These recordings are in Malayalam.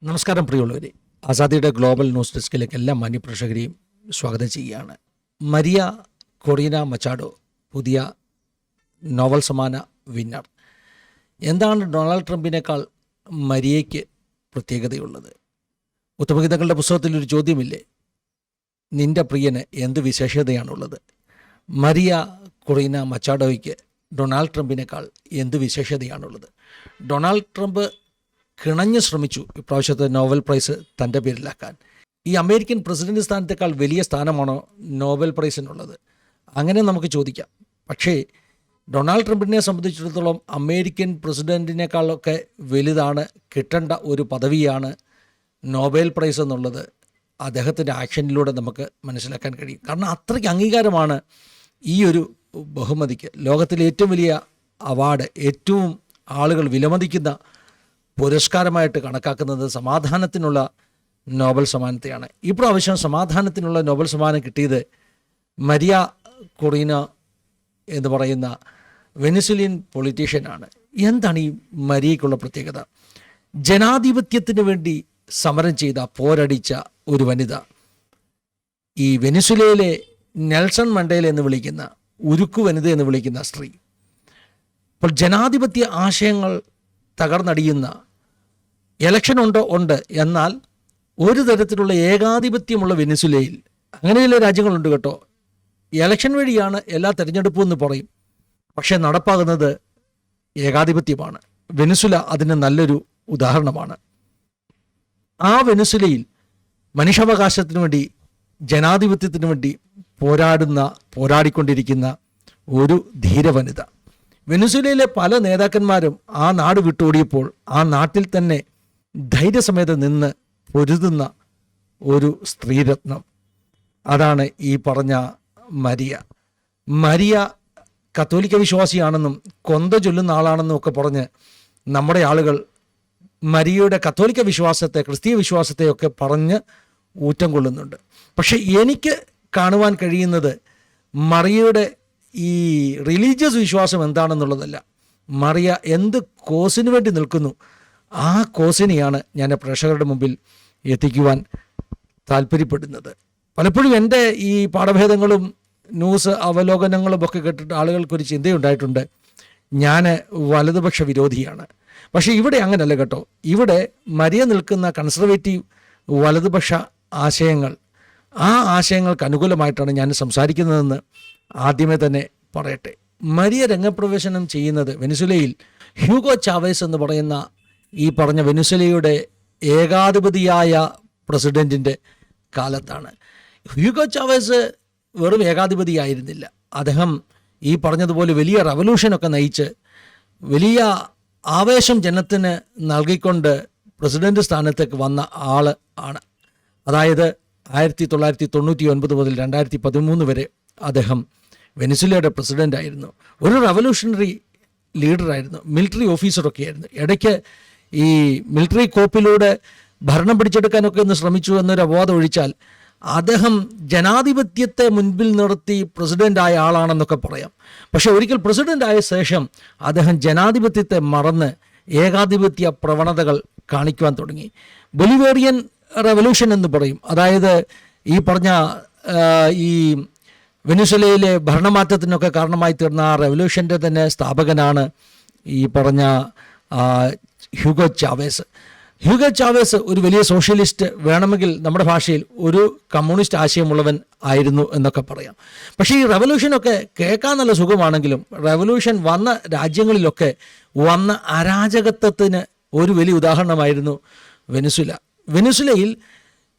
നമസ്കാരം പ്രിയമുള്ളവരെ, ആസാദിയുടെ ഗ്ലോബൽ ന്യൂസ് ഡെസ്കിലേക്ക് എല്ലാ മാന്യപ്രേക്ഷകരെയും സ്വാഗതം ചെയ്യുകയാണ്. മരിയ കൊറീന മച്ചാഡോ പുതിയ നോവൽ സമ്മാന വിന്നർ. എന്താണ് ഡൊണാൾഡ് ട്രംപിനേക്കാൾ മരിയയ്ക്ക് പ്രത്യേകതയുള്ളത്? ഉത്തമഗീതങ്ങളുടെ പുസ്തകത്തിൽ ഒരു ചോദ്യമില്ലേ, നിന്റെ പ്രിയന് എന്ത് വിശേഷതയാണുള്ളത്? മരിയ കൊറീന മച്ചാഡോയ്ക്ക് ഡൊണാൾഡ് ട്രംപിനേക്കാൾ എന്ത് വിശേഷതയാണുള്ളത്? ഡൊണാൾഡ് ട്രംപ് കിണഞ്ഞു ശ്രമിച്ചു ഇപ്രാവശ്യത്തെ നോബൽ പ്രൈസ് തൻ്റെ പേരിലാക്കാൻ. ഈ അമേരിക്കൻ പ്രസിഡന്റ് സ്ഥാനത്തേക്കാൾ വലിയ സ്ഥാനമാണോ നോബൽ പ്രൈസിനുള്ളത്? അങ്ങനെ നമുക്ക് ചോദിക്കാം. പക്ഷേ ഡൊണാൾഡ് ട്രംപിനെ സംബന്ധിച്ചിടത്തോളം അമേരിക്കൻ പ്രസിഡൻറ്റിനേക്കാളൊക്കെ വലുതാണ്, കിട്ടേണ്ട ഒരു പദവിയാണ് നോബൽ പ്രൈസ് എന്നുള്ളത് അദ്ദേഹത്തിൻ്റെ ആക്ഷനിലൂടെ നമുക്ക് മനസ്സിലാക്കാൻ കഴിയും. കാരണം അത്രയ്ക്ക് അംഗീകാരമാണ് ഈ ഒരു ബഹുമതിക്ക്. ലോകത്തിലെ ഏറ്റവും വലിയ അവാർഡ്, ഏറ്റവും ആളുകൾ വിലമതിക്കുന്ന പുരസ്കാരമായിട്ട് കണക്കാക്കുന്നത് സമാധാനത്തിനുള്ള നോബൽ സമ്മാനത്തെയാണ്. ഇപ്രാവശ്യം സമാധാനത്തിനുള്ള നോബൽ സമ്മാനം കിട്ടിയത് മരിയ കൊറീന എന്ന് പറയുന്ന വെനിസുലിയൻ പൊളിറ്റീഷ്യനാണ്. എന്താണ് ഈ മരിയയ്ക്കുള്ള പ്രത്യേകത? ജനാധിപത്യത്തിന് വേണ്ടി സമരം ചെയ്ത, പോരടിച്ച ഒരു വനിത. ഈ വെനിസുലയിലെ നെൽസൺ മണ്ടേല എന്ന് വിളിക്കുന്ന, ഉരുക്കു വനിത എന്ന് വിളിക്കുന്ന സ്ത്രീ. അപ്പോൾ ജനാധിപത്യ ആശയങ്ങൾ തകർന്നടിയുന്ന, ഇലക്ഷൻ ഉണ്ട്, എന്നാൽ ഒരു തരത്തിലുള്ള ഏകാധിപത്യമുള്ള വെനിസുലയിൽ, അങ്ങനെയുള്ള രാജ്യങ്ങളുണ്ട് കേട്ടോ, ഇലക്ഷൻ വഴിയാണ് എല്ലാ തെരഞ്ഞെടുപ്പും എന്ന് പറയും, പക്ഷേ നടപ്പാകുന്നത് ഏകാധിപത്യമാണ്. വെനിസുല അതിന് നല്ലൊരു ഉദാഹരണമാണ്. ആ വെനിസുലയിൽ മനുഷ്യാവകാശത്തിന് വേണ്ടി, ജനാധിപത്യത്തിന് വേണ്ടി പോരാടിക്കൊണ്ടിരിക്കുന്ന ഒരു ധീരവനിത. വെനിസുലയിലെ പല നേതാക്കന്മാരും ആ നാട് വിട്ടോടിയപ്പോൾ ആ നാട്ടിൽ തന്നെ ധൈര്യസമേതം നിന്ന് പൊരുതുന്ന ഒരു സ്ത്രീരത്നം. അതാണ് ഈ പറഞ്ഞ മരിയ. മരിയ കത്തോലിക്ക വിശ്വാസിയാണെന്നും കൊന്ത ചൊല്ലുന്ന ആളാണെന്നും ഒക്കെ പറഞ്ഞ് നമ്മുടെ ആളുകൾ മരിയയുടെ കത്തോലിക്ക വിശ്വാസത്തെ, ക്രിസ്തീയ വിശ്വാസത്തെയൊക്കെ പറഞ്ഞ് ഊറ്റം കൊള്ളുന്നുണ്ട്. പക്ഷെ എനിക്ക് കാണുവാൻ കഴിയുന്നത് മറിയയുടെ ഈ റിലീജിയസ് വിശ്വാസം എന്താണെന്നുള്ളതല്ല, മറിയ എന്ത് കോസിന് വേണ്ടി നിൽക്കുന്നു, ആ കോസിനെയാണ് ഞാൻ പ്രേക്ഷകരുടെ മുമ്പിൽ എത്തിക്കുവാൻ താല്പര്യപ്പെടുന്നത്. പലപ്പോഴും എൻ്റെ ഈ പാഠഭേദങ്ങളും ന്യൂസ് അവലോകനങ്ങളും ഒക്കെ കേട്ടിട്ട് ആളുകൾക്കൊരു ചിന്തയുണ്ടായിട്ടുണ്ട്, ഞാൻ വലതുപക്ഷ വിരോധിയാണ്. പക്ഷേ ഇവിടെ അങ്ങനല്ല കേട്ടോ. ഇവിടെ മരിയ നിൽക്കുന്ന കൺസർവേറ്റീവ് വലതുപക്ഷ ആശയങ്ങൾ, ആ ആശയങ്ങൾക്ക് അനുകൂലമായിട്ടാണ് ഞാൻ സംസാരിക്കുന്നതെന്ന് ആദ്യമേ തന്നെ പറയട്ടെ. മരിയ രംഗപ്രവേശനം ചെയ്യുന്നത് വെനിസുലയിൽ ഹ്യൂഗോ ചാവേസ് എന്ന് പറയുന്ന ഈ പറഞ്ഞ വെനിസുലയുടെ ഏകാധിപതിയായ പ്രസിഡൻറ്റിൻ്റെ കാലത്താണ്. ഹ്യൂഗോ ചാവേസ് വെറും ഏകാധിപതിയായിരുന്നില്ല. അദ്ദേഹം ഈ പറഞ്ഞതുപോലെ വലിയ റവല്യൂഷനൊക്കെ നയിച്ച് വലിയ ആവേശം ജനത്തിന് നൽകിക്കൊണ്ട് പ്രസിഡന്റ് സ്ഥാനത്തേക്ക് വന്ന ആൾ ആണ്. അതായത് 1999 മുതൽ 2013 വരെ അദ്ദേഹം വെനിസുലയുടെ പ്രസിഡൻ്റായിരുന്നു. ഒരു റവല്യൂഷണറി ലീഡറായിരുന്നു, മിലിറ്ററി ഓഫീസറൊക്കെ ആയിരുന്നു. ഇടയ്ക്ക് ഈ മിലിറ്ററി കോപ്പിലൂടെ ഭരണം പിടിച്ചെടുക്കാനൊക്കെ ഒന്ന് ശ്രമിച്ചു എന്നൊരു അപവാദം ഒഴിച്ചാൽ അദ്ദേഹം ജനാധിപത്യത്തെ മുൻപിൽ നിർത്തി പ്രസിഡൻ്റായ ആളാണെന്നൊക്കെ പറയാം. പക്ഷേ ഒരിക്കൽ പ്രസിഡൻ്റായ ശേഷം അദ്ദേഹം ജനാധിപത്യത്തെ മറന്ന് ഏകാധിപത്യ പ്രവണതകൾ കാണിക്കുവാൻ തുടങ്ങി. ബൊലിവേറിയൻ റവല്യൂഷൻ എന്ന് പറയും. അതായത് ഈ പറഞ്ഞ ഈ വെനിസുലയിലെ ഭരണമാറ്റത്തിനൊക്കെ കാരണമായി തീർന്ന ആ റെവല്യൂഷൻ്റെ തന്നെ സ്ഥാപകനാണ് ഈ പറഞ്ഞ ഹ്യൂഗോ ചാവേസ്. ഹ്യൂഗോ ചാവേസ് ഒരു വലിയ സോഷ്യലിസ്റ്റ്, വേണമെങ്കിൽ നമ്മുടെ ഭാഷയിൽ ഒരു കമ്മ്യൂണിസ്റ്റ് ആശയമുള്ളവൻ ആയിരുന്നു എന്നൊക്കെ പറയാം. പക്ഷേ ഈ റെവല്യൂഷനൊക്കെ കേൾക്കാൻ നല്ല സുഖമാണെങ്കിലും റെവല്യൂഷൻ വന്ന രാജ്യങ്ങളിലൊക്കെ വന്ന അരാജകത്വത്തിന് ഒരു വലിയ ഉദാഹരണമായിരുന്നു വെനിസുല. വെനിസുലയിൽ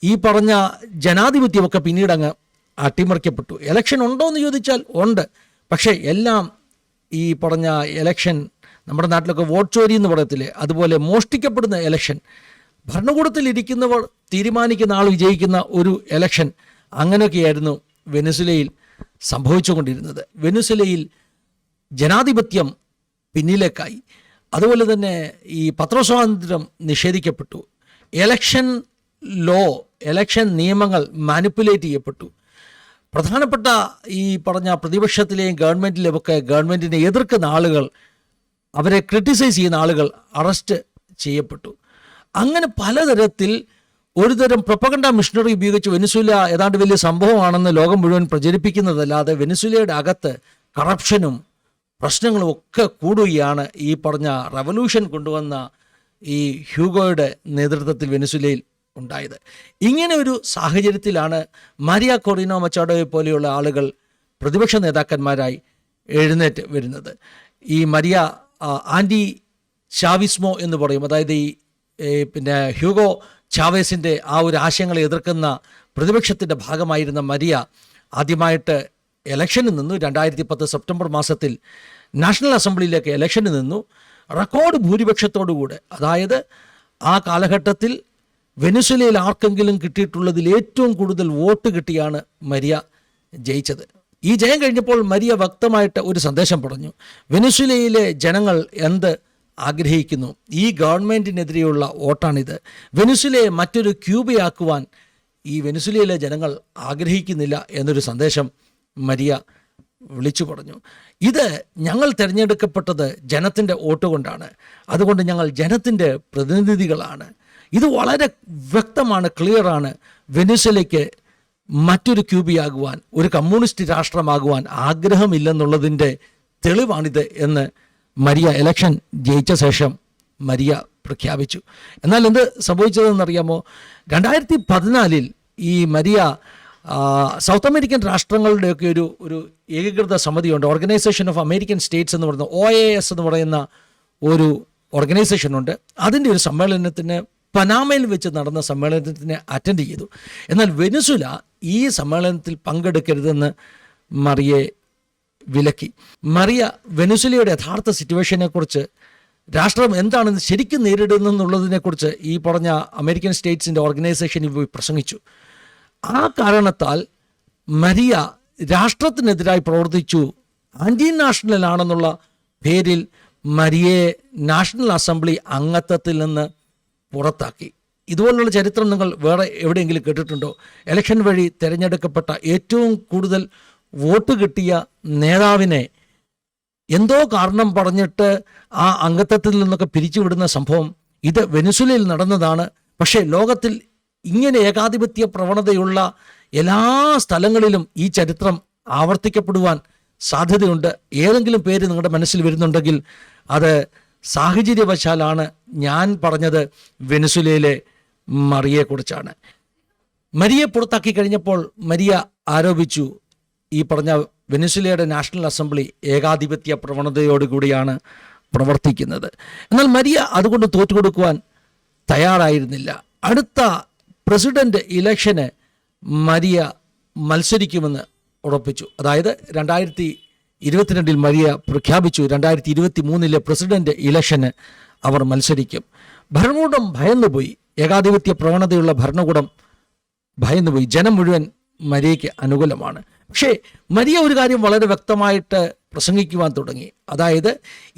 ഈ പറഞ്ഞ ജനാധിപത്യമൊക്കെ പിന്നീട് അങ്ങ് അട്ടിമറിക്കപ്പെട്ടു. എലക്ഷൻ ഉണ്ടോ എന്ന് ചോദിച്ചാൽ ഉണ്ട്. പക്ഷേ എല്ലാം ഈ പറഞ്ഞ എലക്ഷൻ, നമ്മുടെ നാട്ടിലൊക്കെ വോട്ട് ചോരി എന്ന് പറയത്തില്ലേ, അതുപോലെ മോഷ്ടിക്കപ്പെടുന്ന എലക്ഷൻ, ഭരണകൂടത്തിലിരിക്കുന്നവർ തീരുമാനിക്കുന്ന ആൾ വിജയിക്കുന്ന ഒരു എലക്ഷൻ, അങ്ങനെയൊക്കെയായിരുന്നു വെനിസുലയിൽ സംഭവിച്ചുകൊണ്ടിരുന്നത്. വെനിസുലയിൽ ജനാധിപത്യം പിന്നിലേക്കായി. അതുപോലെ തന്നെ ഈ പത്രസ്വാതന്ത്ര്യം നിഷേധിക്കപ്പെട്ടു. എലക്ഷൻ ലോ, എലക്ഷൻ നിയമങ്ങൾ മാനിപ്പുലേറ്റ് ചെയ്യപ്പെട്ടു. പ്രധാനപ്പെട്ട ഈ പറഞ്ഞ പ്രതിപക്ഷത്തിലെയും ഗവൺമെൻറ്റിലുമൊക്കെ ഗവൺമെൻറ്റിനെ എതിർക്കുന്ന ആളുകൾ, അവരെ ക്രിട്ടിസൈസ് ചെയ്യുന്ന ആളുകൾ അറസ്റ്റ് ചെയ്യപ്പെട്ടു. അങ്ങനെ പലതരത്തിൽ ഒരുതരം പ്രൊപ്പഗണ്ട മിഷനറി ഉപയോഗിച്ച് വെനിസ്വേല ഏതാണ്ട് വലിയ സംഭവമാണെന്ന് ലോകം മുഴുവൻ പ്രചരിപ്പിക്കുന്നതല്ലാതെ വെനിസ്വേലയുടെ അകത്ത് കറപ്ഷനും പ്രശ്നങ്ങളും ഒക്കെ കൂടുകയാണ് ഈ പറഞ്ഞ റവല്യൂഷൻ കൊണ്ടുവന്ന ഈ ഹ്യൂഗോയുടെ നേതൃത്വത്തിൽ വെനിസ്വേലയിൽ ഉണ്ടായത്. ഇങ്ങനെ ഒരു സാഹചര്യത്തിലാണ് മരിയ കൊറിനോ മച്ചാഡോയെ പോലെയുള്ള ആളുകൾ പ്രതിപക്ഷ നേതാക്കന്മാരായി എഴുന്നേറ്റ് വരുന്നത്. ഈ മരിയ ആൻറ്റി ചാവിസ്മോ എന്ന് പറയും, അതായത് ഈ പിന്നെ ഹ്യൂഗോ ചാവേസിൻ്റെ ആ ഒരു ആശയങ്ങളെ എതിർക്കുന്ന പ്രതിപക്ഷത്തിൻ്റെ ഭാഗമായിരുന്ന മരിയ ആദ്യമായിട്ട് ഇലക്ഷന് നിന്നു. 2010 സെപ്റ്റംബർ മാസത്തിൽ നാഷണൽ അസംബ്ലിയിലേക്ക് ഇലക്ഷന് നിന്നു. റെക്കോർഡ് ഭൂരിപക്ഷത്തോടുകൂടെ, അതായത് ആ കാലഘട്ടത്തിൽ വെനിസ്വേലയിൽ ആർക്കെങ്കിലും കിട്ടിയിട്ടുള്ളതിൽ ഏറ്റവും കൂടുതൽ വോട്ട് കിട്ടിയാണ് മരിയ ജയിച്ചത്. ഈ ജയം കഴിഞ്ഞപ്പോൾ മരിയ വ്യക്തമായിട്ട് ഒരു സന്ദേശം പറഞ്ഞു. വെനിസ്വേലയിലെ ജനങ്ങൾ എന്ത് ആഗ്രഹിക്കുന്നു, ഈ ഗവൺമെൻറ്റിനെതിരെയുള്ള വോട്ടാണിത്. വെനിസ്വേലയെ മറ്റൊരു ക്യൂബയാക്കുവാൻ ഈ വെനിസ്വേലയിലെ ജനങ്ങൾ ആഗ്രഹിക്കുന്നില്ല എന്നൊരു സന്ദേശം മരിയ വിളിച്ചു പറഞ്ഞു. ഇത് ഞങ്ങൾ തിരഞ്ഞെടുക്കപ്പെട്ടത് ജനത്തിൻ്റെ വോട്ട് കൊണ്ടാണ്, അതുകൊണ്ട് ഞങ്ങൾ ജനത്തിൻ്റെ പ്രതിനിധികളാണ്. ഇത് വളരെ വ്യക്തമാണ്, ക്ലിയറാണ്. വെനിസ്വേലയ്ക്ക് മറ്റൊരു ക്യൂബയാകുവാൻ, ഒരു കമ്മ്യൂണിസ്റ്റ് രാഷ്ട്രമാകുവാൻ ആഗ്രഹമില്ലെന്നുള്ളതിൻ്റെ തെളിവാണിത് എന്ന് മരിയ ഇലക്ഷൻ ജയിച്ച ശേഷം മരിയ പ്രഖ്യാപിച്ചു. എന്നാൽ എന്ത് സംഭവിച്ചതെന്നറിയാമോ? 2014 ഈ മരിയ സൗത്ത് അമേരിക്കൻ രാഷ്ട്രങ്ങളുടെയൊക്കെ ഒരു ഏകീകൃത സമിതിയുണ്ട്, ഓർഗനൈസേഷൻ ഓഫ് അമേരിക്കൻ സ്റ്റേറ്റ്സ് എന്ന് പറയുന്ന OAS എന്ന് പറയുന്ന ഒരു ഓർഗനൈസേഷനുണ്ട്. അതിൻ്റെ ഒരു സമ്മേളനത്തിന് പനാമയിൽ വെച്ച് നടന്ന സമ്മേളനത്തിന് അറ്റൻഡ് ചെയ്തു. എന്നാൽ വെനിസ്വേല ഈ സമ്മേളനത്തിൽ പങ്കെടുക്കരുതെന്ന് മറിയെ വിലക്കി. മറിയ വെനിസ്വേലയുടെ യഥാർത്ഥ സിറ്റുവേഷനെക്കുറിച്ച്, രാഷ്ട്രം എന്താണെന്ന് ശരിക്കും നേരിടുന്നെന്നുള്ളതിനെക്കുറിച്ച് ഈ പറഞ്ഞ അമേരിക്കൻ സ്റ്റേറ്റ്സിൻ്റെ ഓർഗനൈസേഷനിൽ പോയി പ്രസംഗിച്ചു. ആ കാരണത്താൽ മരിയ രാഷ്ട്രത്തിനെതിരായി പ്രവർത്തിച്ചു. ആൻറ്റി നാഷണൽ ആണെന്നുള്ള പേരിൽ മരിയയെ നാഷണൽ അസംബ്ലി അംഗത്വത്തിൽ നിന്ന് പുറത്താക്കി. ഇതുപോലുള്ള ചരിത്രം നിങ്ങൾ വേറെ എവിടെയെങ്കിലും കേട്ടിട്ടുണ്ടോ? ഇലക്ഷൻ വഴി തിരഞ്ഞെടുക്കപ്പെട്ട ഏറ്റവും കൂടുതൽ വോട്ട് കിട്ടിയ നേതാവിനെ എന്തോ കാരണം പറഞ്ഞിട്ട് ആ അംഗത്വത്തിൽ നിന്നൊക്കെ പിരിച്ചുവിടുന്ന സംഭവം ഇത് വെനിസ്വേലയിൽ നടന്നതാണ്. പക്ഷേ ലോകത്തിൽ ഇങ്ങനെ ഏകാധിപത്യ പ്രവണതയുള്ള എല്ലാ സ്ഥലങ്ങളിലും ഈ ചരിത്രം ആവർത്തിക്കപ്പെടുവാൻ സാധ്യതയുണ്ട്. ഏതെങ്കിലും പേര് നിങ്ങളുടെ മനസ്സിൽ വരുന്നുണ്ടെങ്കിൽ അത് സാഹചര്യവശാലാണ്. ഞാൻ പറഞ്ഞത് വെനിസ്വേലയിലെ മറിയെക്കുറിച്ചാണ്. മരിയെ പുറത്താക്കി കഴിഞ്ഞപ്പോൾ മരിയ ആരോപിച്ചു, ഈ പറഞ്ഞ വെനിസ്വേലയുടെ നാഷണൽ അസംബ്ലി ഏകാധിപത്യ പ്രവണതയോടുകൂടിയാണ് പ്രവർത്തിക്കുന്നത്. എന്നാൽ മരിയ അതുകൊണ്ട് തോറ്റുകൊടുക്കുവാൻ തയ്യാറായിരുന്നില്ല. അടുത്ത പ്രസിഡന്റ് ഇലക്ഷന് മരിയ മത്സരിക്കുമെന്ന് ഉറപ്പിച്ചു. അതായത് 2022 മരിയ പ്രഖ്യാപിച്ചു 2023 പ്രസിഡന്റ് ഇലക്ഷന് അവർ മത്സരിക്കും. ഭരണകൂടം ഭയന്നുപോയി, ഏകാധിപത്യ പ്രവണതയുള്ള ഭരണകൂടം ഭയന്നുപോയി. ജനം മുഴുവൻ മരിയയ്ക്ക് അനുകൂലമാണ്. പക്ഷേ മരിയ ഒരു കാര്യം വളരെ വ്യക്തമായിട്ട് പ്രസംഗിക്കുവാൻ തുടങ്ങി. അതായത്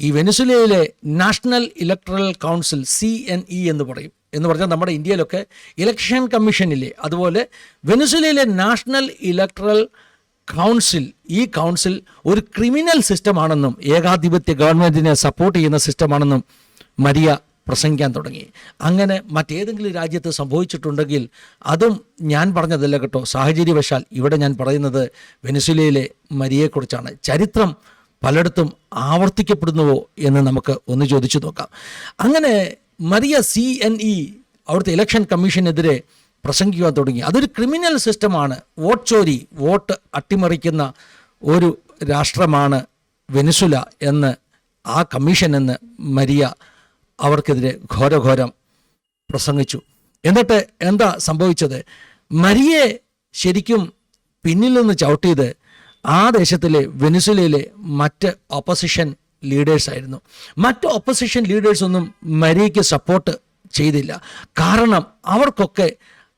ഈ വെനിസ്വേലയിലെ നാഷണൽ ഇലക്ട്രൽ കൗൺസിൽ CNE എന്ന് പറയും. എന്ന് പറഞ്ഞാൽ നമ്മുടെ ഇന്ത്യയിലൊക്കെ ഇലക്ഷൻ കമ്മീഷനില്ലേ, അതുപോലെ വെനിസ്വേലയിലെ നാഷണൽ ഇലക്ട്രൽ കൗൺസിൽ, ഈ കൗൺസിൽ ഒരു ക്രിമിനൽ സിസ്റ്റമാണെന്നും ഏകാധിപത്യ ഗവൺമെൻറ്റിനെ സപ്പോർട്ട് ചെയ്യുന്ന സിസ്റ്റമാണെന്നും മരിയ പ്രസംഗിക്കാൻ തുടങ്ങി. അങ്ങനെ മറ്റേതെങ്കിലും രാജ്യത്ത് സംഭവിച്ചിട്ടുണ്ടെങ്കിൽ അതും ഞാൻ പറഞ്ഞതല്ല കേട്ടോ, സാഹചര്യവശാൽ ഇവിടെ ഞാൻ പറയുന്നത് വെനിസ്വേലയിലെ മരിയയെക്കുറിച്ചാണ്. ചരിത്രം പലയിടത്തും ആവർത്തിക്കപ്പെടുന്നുവോ എന്ന് നമുക്ക് ഒന്ന് ചോദിച്ചു നോക്കാം. അങ്ങനെ മരിയ CNE അവിടുത്തെ ഇലക്ഷൻ കമ്മീഷനെതിരെ പ്രസംഗിക്കുവാൻ തുടങ്ങി. അതൊരു ക്രിമിനൽ സിസ്റ്റമാണ്, വോട്ട് ചോരി, വോട്ട് അട്ടിമറിക്കുന്ന ഒരു രാഷ്ട്രമാണ് വെനിസ്വേല എന്ന് ആ കമ്മീഷൻ എന്ന് മരിയ അവർക്കെതിരെ ഘോരഘോരം പ്രസംഗിച്ചു. എന്നിട്ട് എന്താ സംഭവിച്ചത്? മരിയെ ശരിക്കും പിന്നിൽ നിന്ന് ചവിട്ടിയത് ആ ദേശത്തിലെ വെനിസ്വേലയിലെ മറ്റ് ഓപ്പോസിഷൻ ലീഡേഴ്സായിരുന്നു. മറ്റ് ഓപ്പോസിഷൻ ലീഡേഴ്സൊന്നും മരിയയ്ക്ക് സപ്പോർട്ട് ചെയ്തില്ല. കാരണം അവർക്കൊക്കെ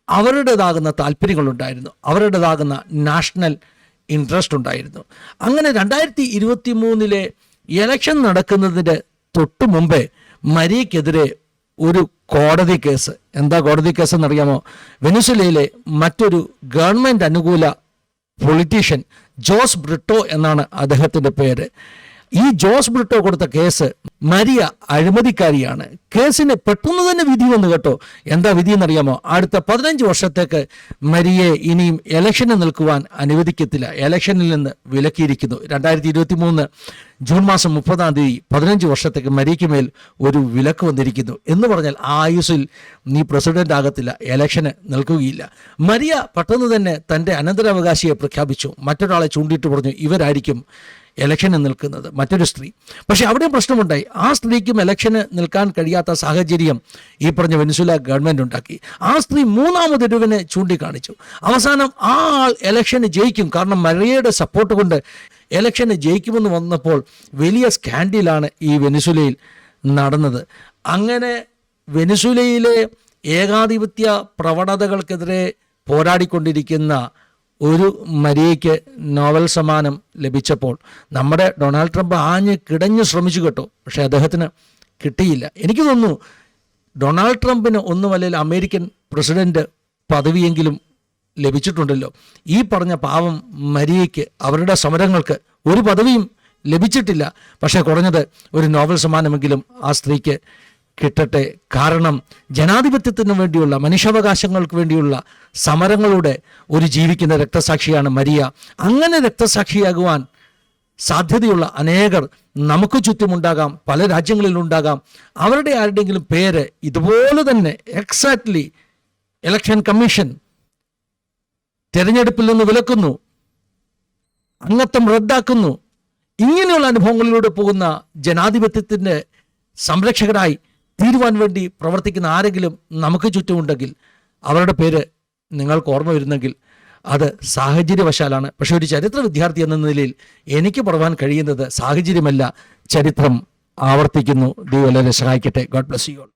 അവരുടേതാകുന്ന താല്പര്യങ്ങളുണ്ടായിരുന്നു, അവരുടേതാകുന്ന നാഷണൽ ഇൻട്രസ്റ്റ് ഉണ്ടായിരുന്നു. അങ്ങനെ 2023 ഇലക്ഷൻ നടക്കുന്നതിൻ്റെ തൊട്ട് മുമ്പേ മരിയയ്ക്കെതിരെ ഒരു കോടതി കേസ്. എന്താ കോടതി കേസ് എന്നറിയാമോ? വെനിസ്വേലയിലെ മറ്റൊരു ഗവൺമെൻറ് അനുകൂല പൊളിറ്റീഷ്യൻ ജോസ് ബ്രിട്ടോ എന്നാണ് അദ്ദേഹത്തിൻ്റെ പേര്. ഈ ജോസ് ബ്രിട്ടോ കൊടുത്ത കേസ് മരിയ അഴിമതിക്കാരിയാണ്. കേസിന് പെട്ടെന്ന് തന്നെ വിധി വന്നു കേട്ടോ. എന്താ വിധി എന്നറിയാമോ? അടുത്ത 15 വർഷത്തേക്ക് മരിയെ ഇനിയും ഇലക്ഷന് നിൽക്കുവാൻ അനുവദിക്കത്തില്ല, ഇലക്ഷനിൽ നിന്ന് വിലക്കിയിരിക്കുന്നു. 2023 ജൂൺ മാസം 30 15 വർഷത്തേക്ക് മരിയയ്ക്ക് മേൽ ഒരു വിലക്ക് വന്നിരിക്കുന്നു. എന്ന് പറഞ്ഞാൽ ആയുസിൽ നീ പ്രസിഡന്റ് ആകത്തില്ല, ഇലക്ഷന് നിൽക്കുകയില്ല. മരിയ പെട്ടെന്ന് തന്നെ തൻ്റെ അനന്തരാവകാശിയെ പ്രഖ്യാപിച്ചു. മറ്റൊരാളെ ചൂണ്ടിയിട്ട് പറഞ്ഞു ഇവരായിരിക്കും ഇലക്ഷന് നിൽക്കുന്നത്, മറ്റൊരു സ്ത്രീ. പക്ഷെ അവിടെയും പ്രശ്നമുണ്ടായി. ആ സ്ത്രീക്കും ഇലക്ഷന് നിൽക്കാൻ കഴിയാത്ത സാഹചര്യം ഈ പറഞ്ഞ വെനിസുല ഗവൺമെൻറ് ഉണ്ടാക്കി. ആ സ്ത്രീ മൂന്നാമതൊരുവനെ ചൂണ്ടിക്കാണിച്ചു. അവസാനം ആ ആൾ ഇലക്ഷന് ജയിക്കും, കാരണം മരിയയുടെ സപ്പോർട്ട് കൊണ്ട് ഇലക്ഷന് ജയിക്കുമെന്ന് വന്നപ്പോൾ വലിയ സ്കാൻഡിലാണ് ഈ വെനിസുലയിൽ നടന്നത്. അങ്ങനെ വെനിസുലയിലെ ഏകാധിപത്യ പ്രവണതകൾക്കെതിരെ പോരാടിക്കൊണ്ടിരിക്കുന്ന ഒരു മരിയയ്ക്ക് നോബൽ സമ്മാനം ലഭിച്ചപ്പോൾ നമ്മുടെ ഡൊണാൾഡ് ട്രംപ് ആഞ്ഞ് കിടഞ്ഞ് ശ്രമിച്ചു കേട്ടോ. പക്ഷേ അദ്ദേഹത്തിന് കിട്ടിയില്ല. എനിക്ക് തോന്നുന്നു ഡൊണാൾഡ് ട്രംപിന് ഒന്നുമല്ലെങ്കിൽ അമേരിക്കൻ പ്രസിഡന്റ് പദവിയെങ്കിലും ലഭിച്ചിട്ടുണ്ടല്ലോ. ഈ പറഞ്ഞ പാവം മരിയയ്ക്ക് അവരുടെ സമരങ്ങൾക്ക് ഒരു പദവിയും ലഭിച്ചിട്ടില്ല. പക്ഷേ കുറഞ്ഞത് ഒരു നോബൽ സമ്മാനമെങ്കിലും ആ സ്ത്രീക്ക് കിട്ടട്ടെ. കാരണം ജനാധിപത്യത്തിന് വേണ്ടിയുള്ള, മനുഷ്യാവകാശങ്ങൾക്ക് വേണ്ടിയുള്ള സമരങ്ങളുടെ ഒരു ജീവിക്കുന്ന രക്തസാക്ഷിയാണ് മരിയ. അങ്ങനെ രക്തസാക്ഷിയാകുവാൻ സാധ്യതയുള്ള അനേകർ നമുക്ക് ചുറ്റുമുണ്ടാകാം, പല രാജ്യങ്ങളിലുണ്ടാകാം. അവരുടെ ആരുടെയെങ്കിലും പേര് ഇതുപോലെ തന്നെ എക്സാക്ട്ലി ഇലക്ഷൻ കമ്മീഷൻ തെരഞ്ഞെടുപ്പിൽ നിന്ന് വിലക്കുന്നു, അംഗത്വം റദ്ദാക്കുന്നു. ഇങ്ങനെയുള്ള അനുഭവങ്ങളിലൂടെ പോകുന്ന ജനാധിപത്യത്തിൻ്റെ സംരക്ഷകരായി തീരുവാൻ വേണ്ടി പ്രവർത്തിക്കുന്ന ആരെങ്കിലും നമുക്ക് ചുറ്റുമുണ്ടെങ്കിൽ അവരുടെ പേര് നിങ്ങൾക്ക് ഓർമ്മ വരുന്നെങ്കിൽ അത് സാഹചര്യവശാലാണ്. പക്ഷേ ഒരു ചരിത്ര വിദ്യാർത്ഥി എന്ന നിലയിൽ എനിക്ക് പറയാൻ കഴിയുന്നത് സാഹചര്യമല്ല, ചരിത്രം ആവർത്തിക്കുന്നു. ദൈവം എല്ലാവരെയും സഹായിക്കട്ടെ. God bless you all.